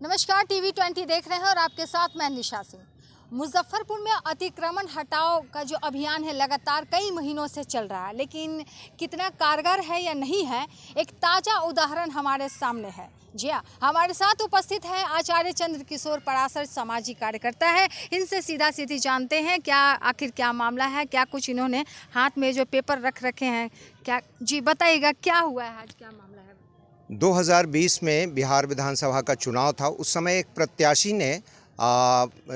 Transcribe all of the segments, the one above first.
नमस्कार, टीवी 20 देख रहे हैं और आपके साथ मैं निशा सिंह। मुजफ्फरपुर में अतिक्रमण हटाओ का जो अभियान है लगातार कई महीनों से चल रहा है, लेकिन कितना कारगर है या नहीं है, एक ताज़ा उदाहरण हमारे सामने है। जी हाँ, हमारे साथ उपस्थित है आचार्य चंद्र किशोर पराशर, सामाजिक कार्यकर्ता है। इनसे सीधा सीधी जानते हैं क्या मामला है, क्या कुछ इन्होंने हाथ में जो पेपर रख रखे हैं, क्या जी बताइएगा क्या हुआ है आज, क्या मामला है। 2020 में बिहार विधानसभा का चुनाव था। उस समय एक प्रत्याशी ने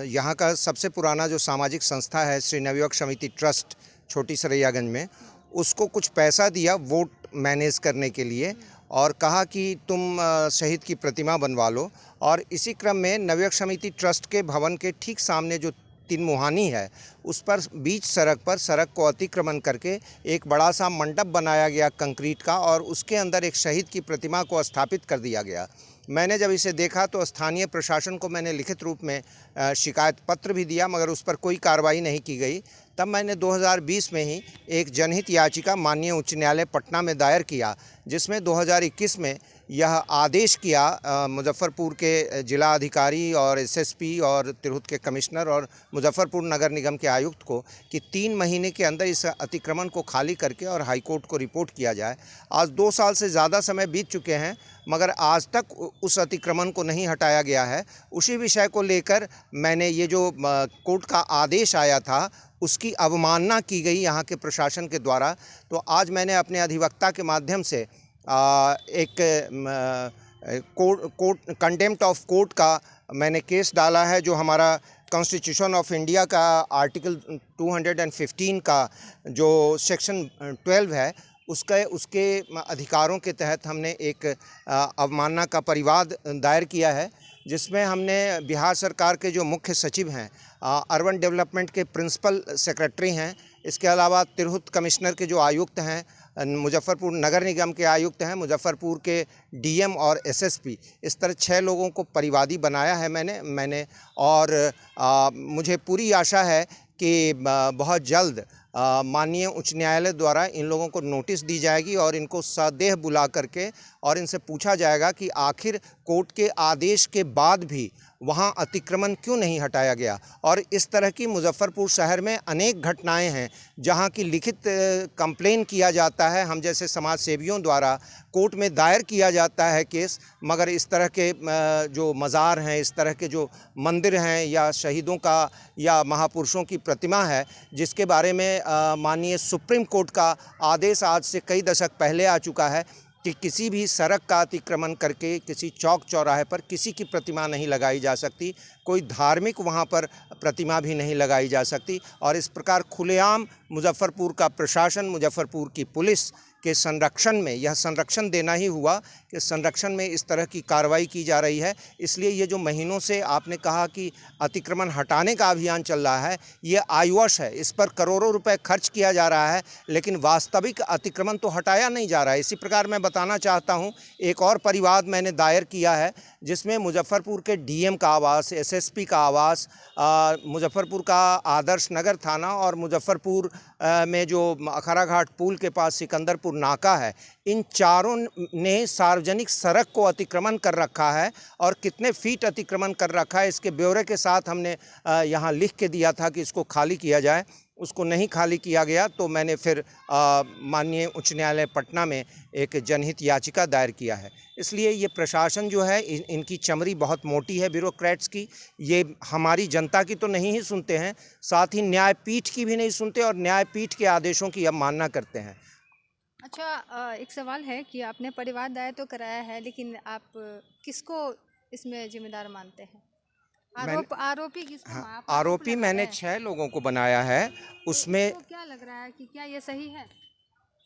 यहाँ का सबसे पुराना जो सामाजिक संस्था है श्री नवयुवक समिति ट्रस्ट छोटी सरैयागंज में, उसको कुछ पैसा दिया वोट मैनेज करने के लिए और कहा कि तुम शहीद की प्रतिमा बनवा लो। और इसी क्रम में नवयुवक समिति ट्रस्ट के भवन के ठीक सामने जो 3 मुहानी है, उस पर बीच सड़क को अतिक्रमण करके एक बड़ा सा मंडप बनाया गया कंक्रीट का, और उसके अंदर एक शहीद की प्रतिमा को स्थापित कर दिया गया। मैंने जब इसे देखा तो स्थानीय प्रशासन को मैंने लिखित रूप में शिकायत पत्र भी दिया, मगर उस पर कोई कार्रवाई नहीं की गई। तब मैंने 2020 में ही एक जनहित याचिका माननीय उच्च न्यायालय पटना में दायर किया, जिसमें 2021 में यह आदेश किया मुजफ्फरपुर के जिला अधिकारी और एसएसपी और तिरहुत के कमिश्नर और मुजफ्फरपुर नगर निगम के आयुक्त को कि 3 महीने के अंदर इस अतिक्रमण को खाली करके और हाईकोर्ट को रिपोर्ट किया जाए। आज 2 साल से ज़्यादा समय बीत चुके हैं, मगर आज तक उस अतिक्रमण को नहीं हटाया गया है। उसी विषय को लेकर मैंने ये जो कोर्ट का आदेश आया था, उसकी अवमानना की गई यहाँ के प्रशासन के द्वारा। तो आज मैंने अपने अधिवक्ता के माध्यम से एक कोर्ट कंटेम्प्ट ऑफ कोर्ट का मैंने केस डाला है, जो हमारा कॉन्स्टिट्यूशन ऑफ इंडिया का आर्टिकल 215 का जो सेक्शन 12 है, उसके अधिकारों के तहत हमने एक अवमानना का परिवाद दायर किया है, जिसमें हमने बिहार सरकार के जो मुख्य सचिव हैं, अर्बन डेवलपमेंट के प्रिंसिपल सेक्रेटरी हैं, इसके अलावा तिरहुत कमिश्नर के जो आयुक्त हैं, मुजफ्फरपुर नगर निगम के आयुक्त हैं, मुजफ्फरपुर के डीएम और एसएसपी, इस तरह 6 लोगों को परिवादी बनाया है मैंने और मुझे पूरी आशा है कि बहुत जल्द माननीय उच्च न्यायालय द्वारा इन लोगों को नोटिस दी जाएगी और इनको सदेह बुला करके और इनसे पूछा जाएगा कि आखिर कोर्ट के आदेश के बाद भी वहाँ अतिक्रमण क्यों नहीं हटाया गया। और इस तरह की मुजफ्फरपुर शहर में अनेक घटनाएं हैं जहाँ की लिखित कंप्लेन किया जाता है, हम जैसे समाज सेवियों द्वारा कोर्ट में दायर किया जाता है केस, मगर इस तरह के जो मज़ार हैं, इस तरह के जो मंदिर हैं या शहीदों का या महापुरुषों की प्रतिमा है, जिसके बारे में माननीय सुप्रीम कोर्ट का आदेश आज से कई दशक पहले आ चुका है कि किसी भी सड़क का अतिक्रमण करके किसी चौक चौराहे पर किसी की प्रतिमा नहीं लगाई जा सकती, कोई धार्मिक वहाँ पर प्रतिमा भी नहीं लगाई जा सकती। और इस प्रकार खुलेआम मुजफ्फरपुर का प्रशासन, मुजफ्फरपुर की पुलिस के संरक्षण में, यह संरक्षण देना ही हुआ कि संरक्षण में इस तरह की कार्रवाई की जा रही है। इसलिए ये जो महीनों से आपने कहा कि अतिक्रमण हटाने का अभियान चल रहा है, ये आयुष है, इस पर करोड़ों रुपए खर्च किया जा रहा है, लेकिन वास्तविक अतिक्रमण तो हटाया नहीं जा रहा है। इसी प्रकार मैं बताना चाहता हूँ, एक और परिवाद मैंने दायर किया है, जिसमें मुजफ्फरपुर के डीएम का आवास, एसएसपी का आवास, मुजफ्फरपुर का आदर्श नगर थाना और मुजफ्फरपुर में जो अखाड़ा घाट पुल के पास सिकंदरपुर नाका है, इन चारों ने सार्वजनिक सड़क को अतिक्रमण कर रखा है। और कितने फीट अतिक्रमण कर रखा है, इसके ब्यौरे के साथ हमने यहाँ लिख के दिया था कि इसको खाली किया जाए, उसको नहीं खाली किया गया। तो मैंने फिर माननीय उच्च न्यायालय पटना में एक जनहित याचिका दायर किया है। इसलिए ये प्रशासन जो है, इनकी चमड़ी बहुत मोटी है ब्यूरोक्रेट्स की। ये हमारी जनता की तो नहीं ही सुनते हैं, साथ ही न्यायपीठ की भी नहीं सुनते और न्यायपीठ के आदेशों की अवमानना करते हैं। अच्छा, एक सवाल है कि आपने परिवार दायर तो कराया है, लेकिन आप किसको इसमें जिम्मेदार मानते हैं? आरोपी किसको? हाँ, आरोपी मैंने 6 लोगों को बनाया है। उसमें तो क्या लग रहा है कि क्या ये सही है?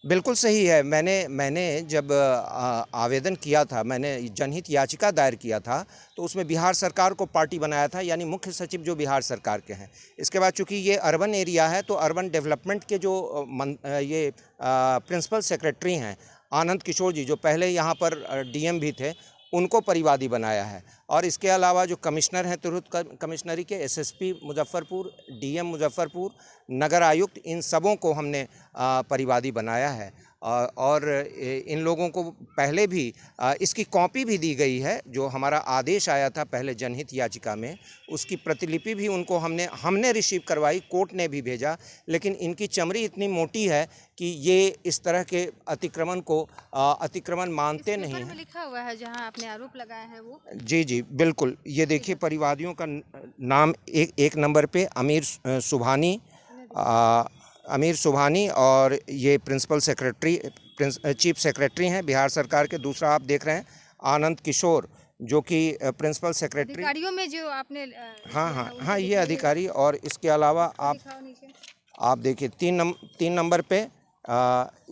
बिल्कुल सही है। मैंने जब आवेदन किया था, मैंने जनहित याचिका दायर किया था, तो उसमें बिहार सरकार को पार्टी बनाया था, यानी मुख्य सचिव जो बिहार सरकार के हैं। इसके बाद चूंकि ये अर्बन एरिया है, तो अर्बन डेवलपमेंट के जो ये प्रिंसिपल सेक्रेटरी हैं आनंद किशोर जी, जो पहले यहाँ पर डीएम भी थे, उनको परिवादी बनाया है। और इसके अलावा जो कमिश्नर हैं तिरहुत कमिश्नरी के, एसएसपी मुजफ्फरपुर, डीएम मुजफ्फरपुर, नगर आयुक्त, इन सबों को हमने परिवादी बनाया है। और इन लोगों को पहले भी इसकी कॉपी भी दी गई है। जो हमारा आदेश आया था पहले जनहित याचिका में, उसकी प्रतिलिपि भी उनको हमने रिसीव करवाई, कोर्ट ने भी भेजा। लेकिन इनकी चमड़ी इतनी मोटी है कि ये इस तरह के अतिक्रमण मानते नहीं हैं। लिखा हुआ है जहां आपने आरोप लगाया है वो। जी जी बिल्कुल, ये देखिए परिवादियों का नाम एक नंबर पे अमीर सुबहानी और ये चीफ सेक्रेटरी हैं बिहार सरकार के। दूसरा आप देख रहे हैं आनंद किशोर, जो कि प्रिंसिपल सेक्रेटरी। अधिकारियों में जो आपने हाँ, ये अधिकारी। और इसके अलावा आप देखिए तीन नंबर पे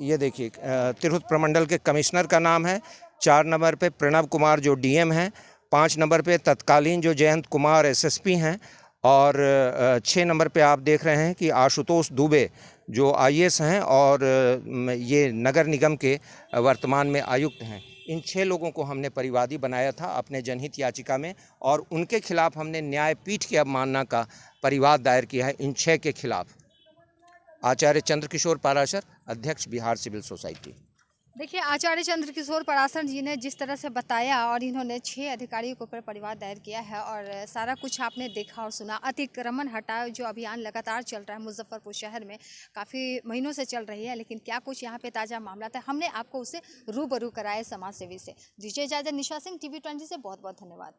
ये देखिए तिरहुत प्रमंडल के कमिश्नर का नाम है। 4 नंबर पे प्रणव कुमार जो डीएम हैं। 5 नंबर पे तत्कालीन जो जयंत कुमार एसएसपी हैं। और 6 नंबर पे आप देख रहे हैं कि आशुतोष दुबे जो आईएएस हैं और ये नगर निगम के वर्तमान में आयुक्त हैं। इन 6 लोगों को हमने परिवादी बनाया था अपने जनहित याचिका में, और उनके खिलाफ हमने न्यायपीठ की अवमानना का परिवाद दायर किया है इन 6 के खिलाफ। आचार्य चंद्रकिशोर पाराशर, अध्यक्ष बिहार सिविल सोसाइटी। देखिए, आचार्य चंद्रकिशोर पाराशर जी ने जिस तरह से बताया, और इन्होंने 6 अधिकारियों के ऊपर परिवाद दायर किया है, और सारा कुछ आपने देखा और सुना। अतिक्रमण हटाओ जो अभियान लगातार चल रहा है मुजफ्फरपुर शहर में, काफ़ी महीनों से चल रही है, लेकिन क्या कुछ यहाँ पे ताज़ा मामला था, हमने आपको उससे रूबरू कराया समाजसेवी से। दीजिए इजाज़त, निशा सिंह, TV 20 से बहुत बहुत धन्यवाद।